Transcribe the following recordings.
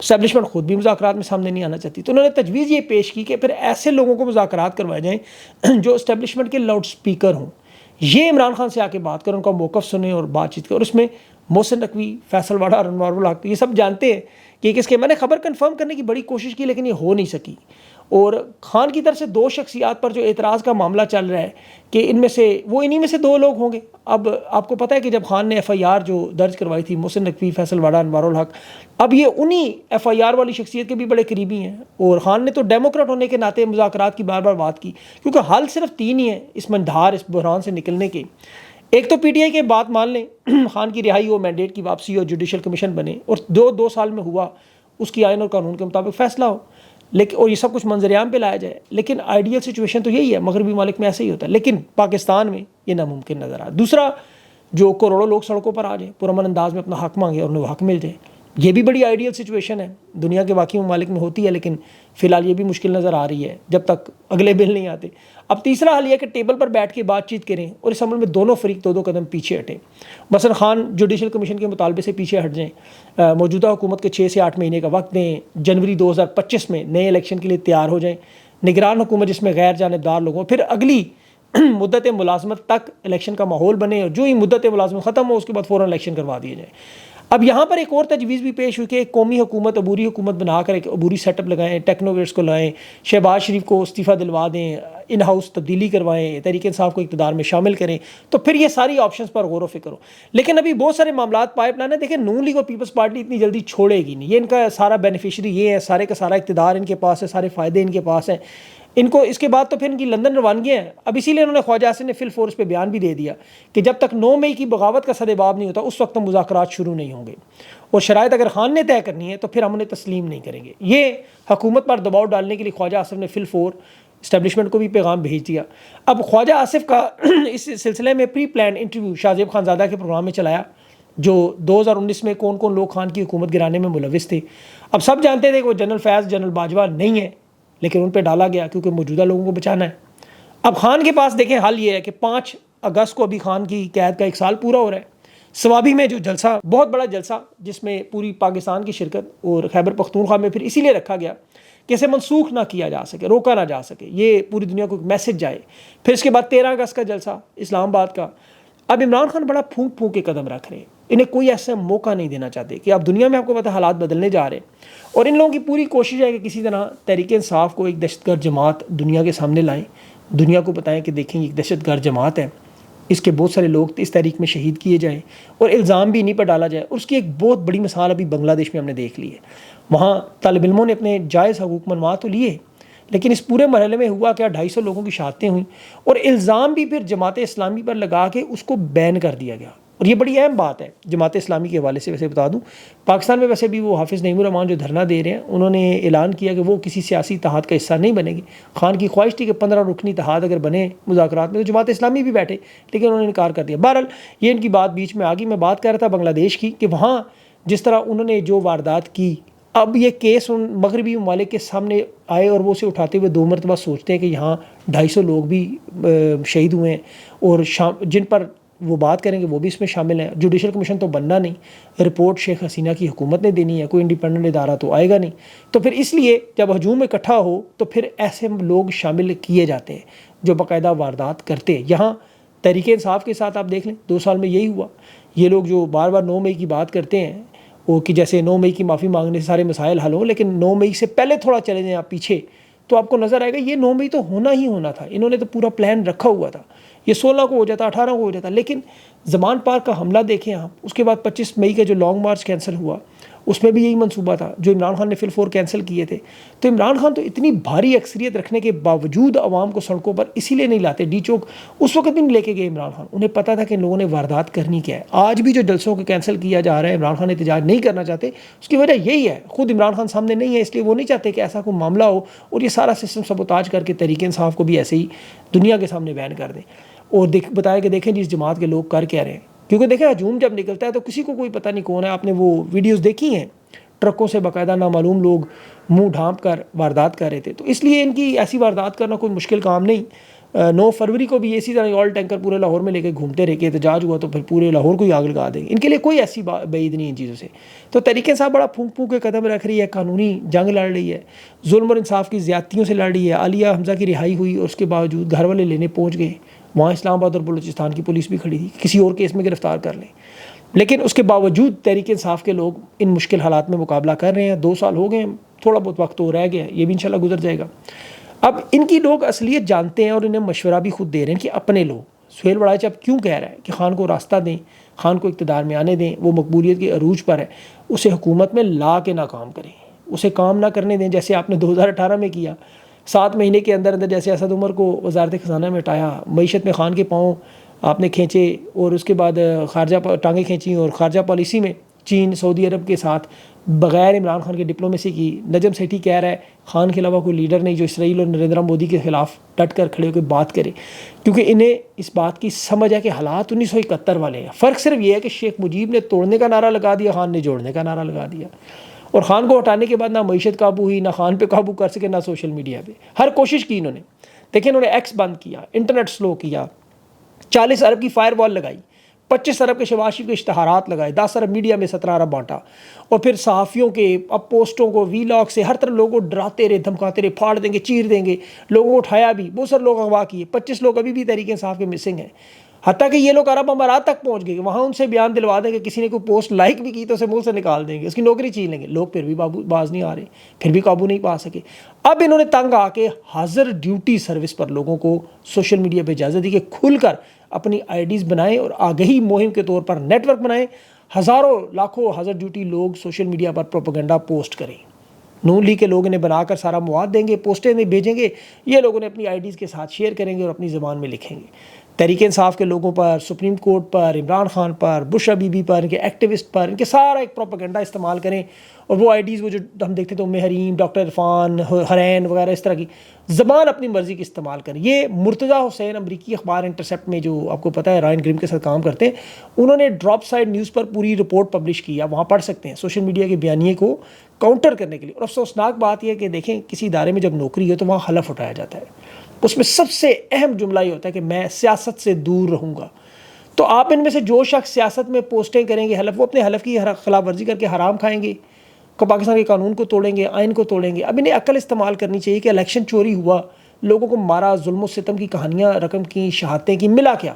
Establishment خود بھی مذاکرات میں سامنے نہیں آنا چاہتی. تو انہوں نے تجویز یہ پیش کی کہ پھر ایسے لوگوں کو مذاکرات کروائے جائیں جو اسٹیبلشمنٹ کے لاؤڈ اسپیکر ہوں, یہ عمران خان سے آ کے بات کریں, ان کا موقف سنیں اور بات چیت کریں. اور اس میں محسن نقوی, فیصل واڑہ اور انوار الحق, یہ سب جانتے ہیں کہ کس کے. میں نے خبر کنفرم کرنے کی بڑی کوشش کی لیکن یہ ہو نہیں سکی. اور خان کی طرف سے 2 شخصیات پر جو اعتراض کا معاملہ چل رہا ہے کہ ان میں سے وہ انہی میں سے 2 لوگ ہوں گے. اب آپ کو پتہ ہے کہ جب خان نے FIR جو درج کروائی تھی, محسن نقوی, فیصل واڑہ, انوار الحق, اب یہ انہی FIR والی شخصیت کے بھی بڑے قریبی ہیں. اور خان نے تو ڈیموکریٹ ہونے کے ناطے مذاکرات کی بار بار بات کی, کیونکہ حل صرف 3 ہی ہیں اس منجھار, اس بحران سے نکلنے کے. ایک تو PTI کے بات مان لیں, خان کی رہائی ہو, مینڈیٹ کی واپسی ہو, جوڈیشل کمیشن بنے اور 2 سال میں ہوا اس کی آئین اور قانون کے مطابق فیصلہ ہو, لیکن اور یہ سب کچھ منظر عام پہ لایا جائے. لیکن آئیڈیل سچویشن تو یہی ہے, مغربی ممالک میں ایسے ہی ہوتا ہے, لیکن پاکستان میں یہ ناممکن نظر آ. دوسرا, جو کروڑوں لوگ سڑکوں پر آ جائیں, پرامن انداز میں اپنا حق مانگے اور انہیں حق مل جائے, یہ بھی بڑی آئیڈیل سچویشن ہے. دنیا کے باقی ممالک میں ہوتی ہے لیکن فی الحال یہ بھی مشکل نظر آ رہی ہے جب تک اگلے بل نہیں آتے. اب تیسرا حل یہ کہ ٹیبل پر بیٹھ کے بات چیت کریں اور اس عمل میں دونوں فریق 2 قدم پیچھے ہٹیں. مثلا خان جوڈیشل کمیشن کے مطالبے سے پیچھے ہٹ جائیں, موجودہ حکومت کے 6 سے 8 مہینے کا وقت دیں, جنوری 2025 میں نئے الیکشن کے لیے تیار ہو جائیں, نگران حکومت جس میں غیر جانبدار لوگوں, پھر اگلی مدت ملازمت تک الیکشن کا ماحول بنے, اور جو ہی مدت ملازمت ختم ہو اس کے بعد فوراً الیکشن کروا دیے جائیں. اب یہاں پر ایک اور تجویز بھی پیش ہوئی کہ ایک قومی حکومت, عبوری حکومت بنا کر ایک عبوری سیٹ اپ لگائیں, ٹیکنوکریٹس کو لائیں, شہباز شریف کو استعفیٰ دلوا دیں, ان ہاؤس تبدیلی کروائیں, تحریک انصاف کو اقتدار میں شامل کریں, تو پھر یہ ساری آپشنز پر غور و فکر ہو. لیکن ابھی بہت سارے معاملات پائپ لائن ہے. دیکھیں, نون لیگ اور پیپلز پارٹی اتنی جلدی چھوڑے گی نہیں, یہ ان کا سارا بینیفیشری یہ ہے, سارے کا سارا اقتدار ان کے پاس ہے, سارے فائدے ان کے پاس ہیں. ان کو اس کے بعد تو پھر ان کی لندن روانگیاں ہیں. اب اسی لیے انہوں نے خواجہ آصف نے فل فورس پہ بیان بھی دے دیا کہ جب تک 9 مئی کی بغاوت کا صدباب نہیں ہوتا اس وقت تک مذاکرات شروع نہیں ہوں گے, اور شرائط اگر خان نے طے کرنی ہے تو پھر ہم انہیں تسلیم نہیں کریں گے. یہ حکومت پر دباؤ ڈالنے کے لیے خواجہ آصف نے فل فور اسٹیبلشمنٹ کو بھی پیغام بھیج دیا. اب خواجہ آصف کا اس سلسلے میں پری پلان انٹرویو شاہ زیب خانزادہ کے پروگرام میں چلایا, جو 2019 میں کون کون لوگ خان کی حکومت گرانے میں ملوث تھے. اب سب جانتے تھے کہ وہ جنرل فیض, جنرل باجوہ نہیں ہے, لیکن ان پہ ڈالا گیا کیونکہ موجودہ لوگوں کو بچانا ہے. اب خان کے پاس دیکھیں حل یہ ہے کہ 5 اگست کو ابھی خان کی قید کا 1 سال پورا ہو رہا ہے. سوابی میں جو جلسہ, بہت بڑا جلسہ جس میں پوری پاکستان کی شرکت, اور خیبر پختونخوا میں پھر اسی لیے رکھا گیا کہ اسے منسوخ نہ کیا جا سکے, روکا نہ جا سکے, یہ پوری دنیا کو ایک میسج جائے. پھر اس کے بعد 13 اگست کا جلسہ اسلام آباد کا. اب عمران خان بڑا پھونک پھونک کے قدم رکھ رہے ہیں, انہیں کوئی ایسا موقع نہیں دینا چاہتے کہ اب دنیا میں آپ کو پتہ حالات بدلنے جا رہے ہیں, اور ان لوگوں کی پوری کوشش ہے کہ کسی طرح تحریک انصاف کو ایک دہشت گرد جماعت دنیا کے سامنے لائیں, دنیا کو بتائیں کہ دیکھیں یہ ایک دہشت گرد جماعت ہے, اس کے بہت سارے لوگ اس تحریک میں شہید کیے جائیں, اور الزام بھی انہیں پر ڈالا جائے. اور اس کی ایک بہت بڑی مثال ابھی بنگلہ دیش میں ہم نے دیکھ لی ہے. وہاں طالب علموں نے اپنے جائز حقوق منوا تو لیے, لیکن اس پورے مرحلے میں ہوا کیا, 250 لوگوں کی شہادتیں ہوئیں, اور الزام بھی پھر جماعت اسلامی پر لگا کے اس کو بین کر دیا گیا. اور یہ بڑی اہم بات ہے جماعت اسلامی کے حوالے سے. ویسے بتا دوں, پاکستان میں ویسے بھی وہ حافظ نعیم الرحمان جو دھرنا دے رہے ہیں, انہوں نے اعلان کیا کہ وہ کسی سیاسی اتحاد کا حصہ نہیں بنے گی. خان کی خواہش تھی کہ 15 رکنی اتحاد اگر بنے مذاکرات میں تو جماعت اسلامی بھی بیٹھے, لیکن انہوں نے انکار کر دیا. بہرحال یہ ان کی بات بیچ میں آ گئی. میں بات کر رہا تھا بنگلہ دیش کی, کہ وہاں جس طرح انہوں نے جو واردات کی, اب یہ کیس ان مغربی ممالک کے سامنے آئے اور وہ اسے اٹھاتے ہوئے 2 مرتبہ سوچتے ہیں کہ یہاں 250 لوگ بھی شہید ہوئے ہیں, اور جن پر وہ بات کریں گے وہ بھی اس میں شامل ہیں. جوڈیشل کمیشن تو بننا نہیں, رپورٹ شیخ حسینہ کی حکومت نے دینی ہے, کوئی انڈیپینڈنٹ ادارہ تو آئے گا نہیں. تو پھر اس لیے جب ہجوم اکٹھا ہو تو پھر ایسے لوگ شامل کیے جاتے ہیں جو باقاعدہ واردات کرتے ہیں. یہاں تحریک انصاف کے ساتھ آپ دیکھ لیں 2 سال میں یہی ہوا. یہ لوگ جو بار بار 9 مئی کی بات کرتے ہیں, وہ کہ جیسے 9 مئی کی معافی مانگنے سے سارے مسائل حل ہوں, لیکن 9 مئی سے پہلے تھوڑا چلے جائیں آپ پیچھے تو آپ کو نظر آئے گا یہ 9 مئی تو ہونا ہی ہونا تھا. انہوں نے تو پورا پلان رکھا ہوا تھا, یہ 16 کو ہو جاتا, 18 کو ہو جاتا. لیکن زمان پارک کا حملہ دیکھیں آپ, اس کے بعد 25 مئی کا جو لانگ مارچ کینسل ہوا, اس میں بھی یہی منصوبہ تھا جو عمران خان نے فل فور کینسل کیے تھے. تو عمران خان تو اتنی بھاری اکثریت رکھنے کے باوجود عوام کو سڑکوں پر اسی لیے نہیں لاتے. ڈی چوک اس وقت بھی نہیں لے کے گئے عمران خان, انہیں پتہ تھا کہ ان لوگوں نے واردات کرنی کیا ہے. آج بھی جو جلسوں کو کینسل کیا جا رہا ہے, عمران خان احتجاج نہیں کرنا چاہتے, اس کی وجہ یہی ہے, خود عمران خان سامنے نہیں ہے, اس لیے وہ نہیں چاہتے کہ ایسا کوئی معاملہ ہو اور یہ سارا سسٹم سبوتاج کر کے تحریک انصاف کو بھی ایسے ہی دنیا کے سامنے بیان کر دیں اور بتایا کہ دیکھیں جی اس جماعت کے لوگ کر کیا رہے ہیں. کیونکہ دیکھیں ہجوم جب نکلتا ہے تو کسی کو کوئی پتہ نہیں کون ہے. آپ نے وہ ویڈیوز دیکھی ہیں, ٹرکوں سے باقاعدہ نامعلوم لوگ منہ ڈھانپ کر واردات کر رہے تھے. تو اس لیے ان کی ایسی واردات کرنا کوئی مشکل کام نہیں. 9 فروری کو بھی اسی طرح آئل ٹینکر پورے لاہور میں لے کے گھومتے رہے کہ احتجاج ہوا تو پھر پورے لاہور کو ہی آگ لگا دیں گے. ان کے لیے کوئی ایسی بعید نہیں ان چیزوں سے. تو تحریک انصاف بڑا پھونک پھونک کے قدم رکھ رہی ہے, قانونی جنگ لڑ رہی ہے, ظلم اور انصاف کی زیادتیوں سے لڑ رہی ہے. عالیہ حمزہ کی رہائی ہوئی اور اس کے باوجود گھر والے لینے پہنچ گئے, وہاں اسلام آباد اور بلوچستان کی پولیس بھی کھڑی تھی کسی اور کیس میں گرفتار کر لیں. لیکن اس کے باوجود تحریک انصاف کے لوگ ان مشکل حالات میں مقابلہ کر رہے ہیں. 2 سال ہو گئے ہیں, تھوڑا بہت وقت تو رہ گیا ہے, یہ بھی انشاءاللہ گزر جائے گا. اب ان کی لوگ اصلیت جانتے ہیں اور انہیں مشورہ بھی خود دے رہے ہیں کہ اپنے لوگ. سہیل وڑائچ اب کیوں کہہ رہا ہے کہ خان کو راستہ دیں, خان کو اقتدار میں آنے دیں, وہ مقبولیت کے عروج پر ہے, اسے حکومت میں لا کے نہ کام کریں, اسے کام نہ کرنے دیں جیسے آپ نے 2018 میں کیا. 7 مہینے کے اندر جیسے اسد عمر کو وزارت خزانہ میں ہٹایا, معیشت میں خان کے پاؤں آپ نے کھینچے اور اس کے بعد خارجہ ٹانگیں کھینچیں اور خارجہ پالیسی میں چین سعودی عرب کے ساتھ بغیر عمران خان کے ڈپلومیسی کی. نجم سیٹھی کہہ رہا ہے خان کے علاوہ کوئی لیڈر نہیں جو اسرائیل اور نریندر مودی کے خلاف ڈٹ کر کھڑے ہو کے بات کرے, کیونکہ انہیں اس بات کی سمجھ ہے کہ حالات 1971 والے ہیں. فرق صرف یہ ہے کہ شیخ مجیب نے توڑنے کا نعرہ لگا دیا, خان نے جوڑنے کا نعرہ لگا دیا. اور خان کو ہٹانے کے بعد نہ معیشت قابو ہوئی, نہ خان پہ قابو کر سکے, نہ سوشل میڈیا پہ. ہر کوشش کی انہوں نے, دیکھیں انہوں نے ایکس بند کیا, انٹرنیٹ سلو کیا, 40 ارب کی فائر وال لگائی, 25 ارب کے شہباز شریف کے اشتہارات لگائے, 10 ارب میڈیا میں 17 ارب بانٹا, اور پھر صحافیوں کے اب پوسٹوں کو وی لاگ سے ہر طرح لوگوں کو ڈراتے رہے, دھمکاتے رہے, پھاڑ دیں گے, چیر دیں گے. لوگوں کو اٹھایا بھی, بہت سارے لوگ اغوا کیے, 25 لوگ ابھی بھی تحریک انصاف کے مسنگ ہیں. حتیٰ کہ یہ لوگ عرب امارات تک پہنچ گئے, وہاں ان سے بیان دلوا دیں گے, کسی نے کوئی پوسٹ لائک بھی کی تو اسے ملک سے نکال دیں گے, اس کی نوکری چھین لیں گے. لوگ پھر بھی باز نہیں آ رہے, پھر بھی قابو نہیں پا سکے. اب انہوں نے تنگ آ کے حاضر ڈیوٹی سروس پر لوگوں کو سوشل میڈیا پہ اجازت دی کہ کھل کر اپنی آئی ڈیز بنائیں اور آگہی مہم کے طور پر نیٹ ورک بنائیں. ہزاروں لاکھوں حاضر ڈیوٹی لوگ سوشل میڈیا پر پروپیگنڈا پوسٹ کریں. نون لیگ کے لوگ انہیں بنا کر سارا مواد دیں گے, پوسٹیں انہیں بھیجیں گے, یہ لوگ انہیں اپنی آئی ڈیز کے ساتھ شیئر کریں گے اور اپنی زبان میں لکھیں گے. تحریک انصاف کے لوگوں پر, سپریم کورٹ پر, عمران خان پر, بشرا بی بی پر, ان کے ایکٹیوسٹ پر, ان کے سارا ایک پروپیگنڈا استعمال کریں. اور وہ آئی ڈیز وہ جو ہم دیکھتے تھے حریم, ڈاکٹر عرفان, حرین وغیرہ, اس طرح کی زبان اپنی مرضی کی استعمال کریں. یہ مرتضیٰ حسین امریکی اخبار انٹرسیپٹ میں جو آپ کو پتہ ہے رائن گریم کے ساتھ کام کرتے ہیں, انہوں نے ڈراپ سائڈ نیوز پر پوری رپورٹ پبلش کی, آپ وہاں پڑھ سکتے ہیں سوشل میڈیا کے بیانیے کو کاؤنٹر کرنے کے لیے. اور افسوسناک بات یہ ہے کہ دیکھیں کسی ادارے میں جب نوکری ہے تو وہاں حلف اٹھایا جاتا ہے, اس میں سب سے اہم جملہ یہ ہوتا ہے کہ میں سیاست سے دور رہوں گا. تو آپ ان میں سے جو شخص سیاست میں پوسٹیں کریں گے حلف, وہ اپنے حلف کی خلاف ورزی کر کے حرام کھائیں گے, پاکستان کے قانون کو توڑیں گے, آئین کو توڑیں گے. اب انہیں عقل استعمال کرنی چاہیے کہ الیکشن چوری ہوا, لوگوں کو مارا, ظلم و ستم کی کہانیاں رقم کی, شہادتیں کی, ملا کیا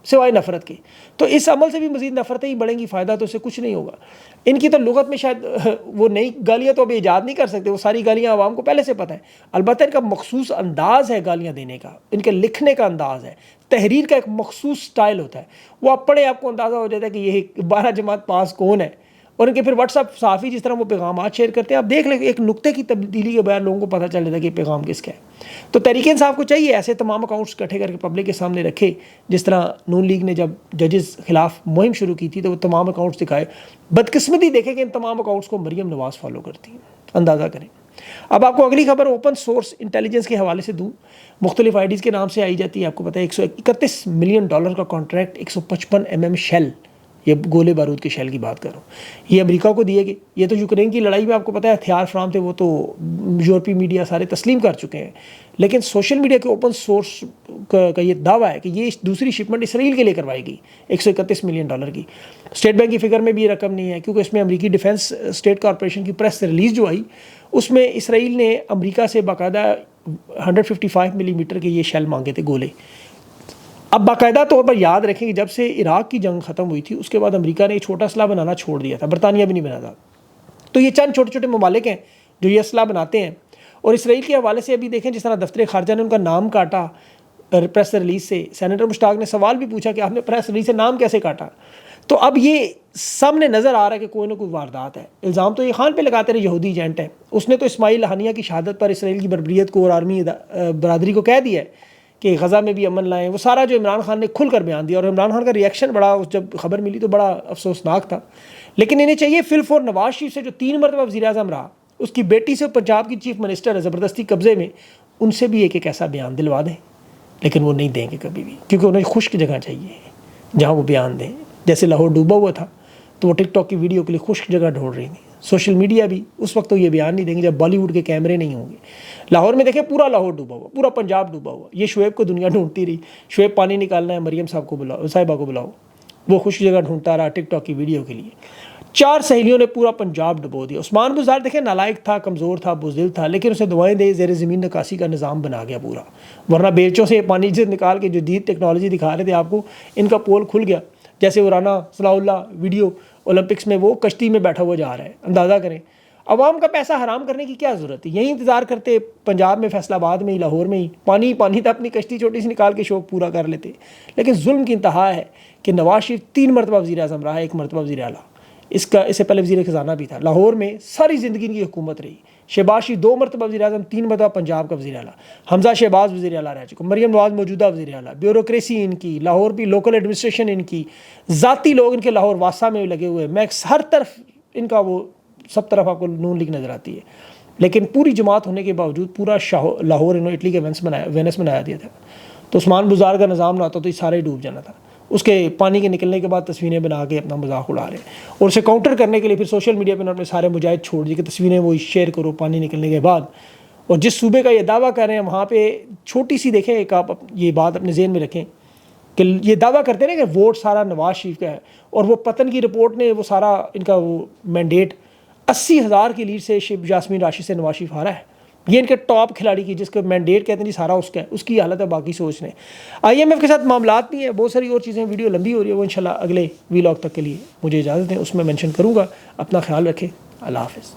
سوائے نفرت کے؟ تو اس عمل سے بھی مزید نفرتیں ہی بڑھیں گی, فائدہ تو اس سے کچھ نہیں ہوگا. ان کی تو لغت میں شاید وہ نئی گالیاں تو ابھی ایجاد نہیں کر سکتے, وہ ساری گالیاں عوام کو پہلے سے پتہ ہے. البتہ ان کا مخصوص انداز ہے گالیاں دینے کا, ان کے لکھنے کا انداز ہے, تحریر کا ایک مخصوص سٹائل ہوتا ہے. وہ آپ پڑھے آپ کو اندازہ ہو جاتا ہے کہ یہ 12 جماعت پاس کون ہے. اور ان کے پھر واٹس ایپ صحافی جس طرح وہ پیغامات شیئر کرتے ہیں, آپ دیکھ لیں ایک نقطے کی تبدیلی کے بغیر لوگوں کو پتہ چل جاتا ہے کہ یہ پیغام کس کا ہے. تو تحریک انصاف کو چاہیے ایسے تمام اکاؤنٹس اکٹھے کر کے پبلک کے سامنے رکھے, جس طرح نون لیگ نے جب ججز خلاف مہم شروع کی تھی تو وہ تمام اکاؤنٹس دکھائے. بدقسمتی دیکھیں کہ ان تمام اکاؤنٹس کو مریم نواز فالو کرتی ہیں, اندازہ کریں. اب آپ کو اگلی خبر اوپن سورس انٹیلیجنس کے حوالے سے دوں. مختلف آئی ڈیز کے نام سے آئی جاتی ہے, آپ کو پتہ ہے $131 ملین کا کانٹریکٹ, 155 mm شیل, یہ گولے بارود کے شیل کی بات کر رہا ہوں, یہ امریکہ کو دیے گئے. یہ تو یوکرین کی لڑائی میں آپ کو پتہ ہے ہتھیار فراہم تھے, وہ تو یورپی میڈیا سارے تسلیم کر چکے ہیں. لیکن سوشل میڈیا کے اوپن سورس کا یہ دعویٰ ہے کہ یہ دوسری شپمنٹ اسرائیل کے لیے کروائی گئی $131 ملین کی. اسٹیٹ بینک کی فگر میں بھی یہ رقم نہیں ہے, کیونکہ اس میں امریکی ڈیفنس اسٹیٹ کارپوریشن کی پریس ریلیز جو آئی اس میں اسرائیل نے امریکہ سے باقاعدہ 155 ملی میٹر کے یہ شیل مانگے تھے, گولے. اب باقاعدہ طور پر یاد رکھیں کہ جب سے عراق کی جنگ ختم ہوئی تھی اس کے بعد امریکہ نے یہ چھوٹا اسلحہ بنانا چھوڑ دیا تھا, برطانیہ بھی نہیں بنا تھا. تو یہ چند چھوٹے چھوٹے ممالک ہیں جو یہ اسلحہ بناتے ہیں. اور اسرائیل کے حوالے سے ابھی دیکھیں جس طرح دفتر خارجہ نے ان کا نام کاٹا پریس ریلیز سے, سینیٹر مشتاق نے سوال بھی پوچھا کہ آپ نے پریس ریلیز سے نام کیسے کاٹا. تو اب یہ سامنے نظر آ رہا ہے کہ کوئی نہ کوئی واردات ہے. الزام تو یہ خان پہ لگاتے رہے یہودی ایجنٹ ہے, اس نے تو اسماعیل ہانیہ کی شہادت پر اسرائیل کی بربریت کو اور عالمی برادری کو کہہ دیا ہے کہ غزہ میں بھی امن لائیں. وہ سارا جو عمران خان نے کھل کر بیان دیا, اور عمران خان کا ریئیکشن بڑا, جب خبر ملی تو بڑا افسوسناک تھا. لیکن انہیں چاہیے فل فور نواز شریف سے جو 3 مرتبہ وزیر اعظم رہا, اس کی بیٹی سے پنجاب کی چیف منسٹر ہے زبردستی قبضے میں, ان سے بھی ایک ایسا بیان دلوا دیں. لیکن وہ نہیں دیں گے کبھی بھی, کیونکہ انہیں خشک جگہ چاہیے جہاں وہ بیان دیں. جیسے لاہور ڈوبا ہوا تھا تو وہ ٹک ٹاک کی ویڈیو کے لیے خشک جگہ ڈھونڈ رہی تھی, سوشل میڈیا بھی اس وقت تو یہ بیان نہیں دیں گے جب بالی ووڈ کے کیمرے نہیں ہوں گے. لاہور میں دیکھیں پورا لاہور ڈوبا ہوا, پورا پنجاب ڈوبا ہوا. یہ شعیب کو دنیا ڈھونڈتی رہی, شعیب پانی نکالنا ہے, مریم صاحب کو بلاؤ, صاحبہ کو بلاؤ, وہ خوش جگہ ڈھونڈتا رہا ٹک ٹاک کی ویڈیو کے لیے. 4 سہیلیوں نے پورا پنجاب ڈبو دیا. عثمان بزدار دیکھیں نالائق تھا, کمزور تھا, بزدل تھا, لیکن اسے دعائیں دے زیر زمین نکاسی کا نظام بنا گیا پورا. ورنہ بیلچوں سے پانی سے نکال کے جو جدید ٹیکنالوجی دکھا رہے تھے آپ کو, ان کا پول کھل گیا. جیسے رانا صلاح اللہ ویڈیو اولمپکس میں وہ کشتی میں بیٹھا ہوا جا رہا ہے. اندازہ کریں عوام کا پیسہ حرام کرنے کی کیا ضرورت تھی. یہی انتظار کرتے پنجاب میں, فیصل آباد میں ہی, لاہور میں ہی پانی پانی تھا, اپنی کشتی چھوٹی سی نکال کے شوق پورا کر لیتے. لیکن ظلم کی انتہا ہے کہ نواز شریف 3 مرتبہ وزیر اعظم رہا, 1 مرتبہ وزیر اعلیٰ. اس سے پہلے وزیر خزانہ بھی تھا. لاہور میں ساری زندگی ان کی حکومت رہی. شہباز شریف 2 مرتبہ وزیر اعظم, 3 مرتبہ پنجاب کا وزیر اعلیٰ. حمزہ شہباز وزیر اعلیٰ رہ چکے, مریم نواز موجودہ وزیر اعلیٰ. بیوروکریسی ان کی, لاہور بھی لوکل ایڈمنسٹریشن ان کی, ذاتی لوگ ان کے لاہور واسطہ میں لگے ہوئے. میکس ہر طرف ان کا وہ سب طرف آپ کو نون لیگ نظر آتی ہے. لیکن پوری جماعت ہونے کے باوجود پورا لاہور انہوں اٹلی کے وینس بنایا دیا تھا. تو عثمان بزدار کا نظام نہ آتا تو یہ سارے ڈوب جانا تھا. اس کے پانی کے نکلنے کے بعد تصویریں بنا کے اپنا مذاق اڑا رہے ہیں, اور اسے کاؤنٹر کرنے کے لیے پھر سوشل میڈیا پہ انہوں نے سارے مجاہد چھوڑ دی کہ تصویریں وہ شیئر کرو پانی نکلنے کے بعد. اور جس صوبے کا یہ دعویٰ کر رہے ہیں وہاں پہ چھوٹی سی دیکھیں, ایک آپ یہ بات اپنے ذہن میں رکھیں کہ یہ دعویٰ کرتے ہیں نا کہ ووٹ سارا نواز شریف کا ہے, اور وہ پتن کی رپورٹ نے وہ سارا ان کا وہ مینڈیٹ 80,000 کی لیڈ سے یاسمین راشد سے نواز شریف ہارا ہے. یہ ان کے ٹاپ کھلاڑی کی جس کا مینڈیٹ کہتے ہیں جی سارا اس کا ہے, اس کی حالت ہے باقی سوچ لیں. IMF کے ساتھ معاملات بھی ہیں, بہت ساری اور چیزیں. ویڈیو لمبی ہو رہی ہے, وہ انشاءاللہ اگلے ویلاگ تک کے لیے مجھے اجازت دیں, اس میں مینشن کروں گا. اپنا خیال رکھیں, اللہ حافظ.